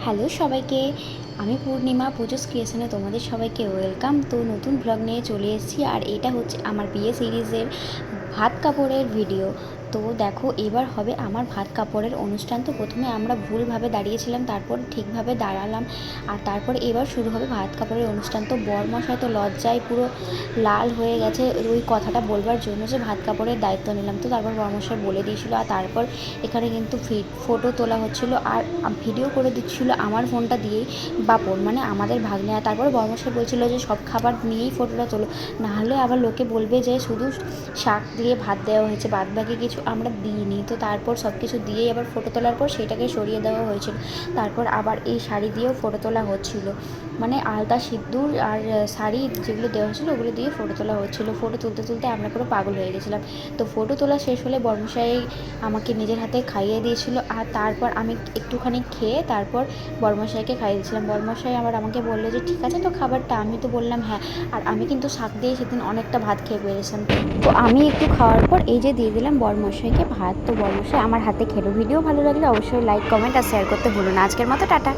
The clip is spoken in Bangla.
হ্যালো সবাইকে, আমি পূর্ণিমা পুজোস ক্রিয়েশনে তোমাদের সবাইকে ওয়েলকাম। তো নতুন ব্লগ নিয়ে চলে এসেছি, আর এটা হচ্ছে আমার বিয়ে সিরিজের ভাত কাপড়ের ভিডিও। তো দেখো, এবার হবে আমার ভাত কাপড়ের অনুষ্ঠান। তো প্রথমে আমরা ভুলভাবে দাঁড়িয়েছিলাম, তারপর ঠিকভাবে দাঁড়ালাম, আর তারপর এবার শুরু হবে ভাত কাপড়ের অনুষ্ঠান। তো বরমশাই তো লজ্জায় পুরো লাল হয়ে গেছে ওই কথাটা বলবার জন্য যে ভাত কাপড়ের দায়িত্ব নিলাম। তো তারপর বরমশাই বলে দিয়েছিল, আর তারপর এখানে কিন্তু ফটো তোলা হচ্ছিল আর ভিডিও করে দিচ্ছিল আমার ফোনটা দিয়েই বাপন, মানে আমাদের ভাগ্নে। আর তারপর বর্মশাই বলছিল যে সব খাবার নিয়েই ফটোটা তোলো, নাহলে আবার লোকে বলবে যে শুধু শাক দিয়ে ভাত দেওয়া হয়েছে, বাদ বাকি কিছু আমরা দিইনি। তো তারপর সব কিছু দিয়েই আবার ফটো তোলার পর সেটাকে সরিয়ে দেওয়া হয়েছিল। তারপর আবার এই শাড়ি দিয়েও ফটো তোলা হচ্ছিল, মানে আলতা সিঁদুর আর শাড়ি যেগুলো দেওয়া হয়েছিলো ওগুলো দিয়ে ফটো তোলা হচ্ছিলো। ফটো তুলতে তুলতে আমরা পুরো পাগল হয়ে গেছিলাম। তো ফটো তোলা শেষ হলে বর্মশাই আমাকে নিজের হাতে খাইয়ে দিয়েছিল, আর তারপর আমি একটুখানি খেয়ে তারপর বর্মশাইকে খাইয়ে দিয়েছিলাম। বর্মশাই আবার আমাকে বললো যে ঠিক আছে তো খাবারটা, আমি তো বললাম হ্যাঁ। আর আমি কিন্তু শাক দিয়ে সেদিন অনেকটা ভাত খেয়ে পেয়েছিলাম। তো আমি একটু খাওয়ার পর এই যে দিয়ে দিলাম বর্মশাইকে ভাত। তো বর্মশাই আমার হাতে খেলো। ভিডিও ভালো লাগলে অবশ্যই লাইক, কমেন্ট আর শেয়ার করতে ভুলো না। আজকের মতো টাটা।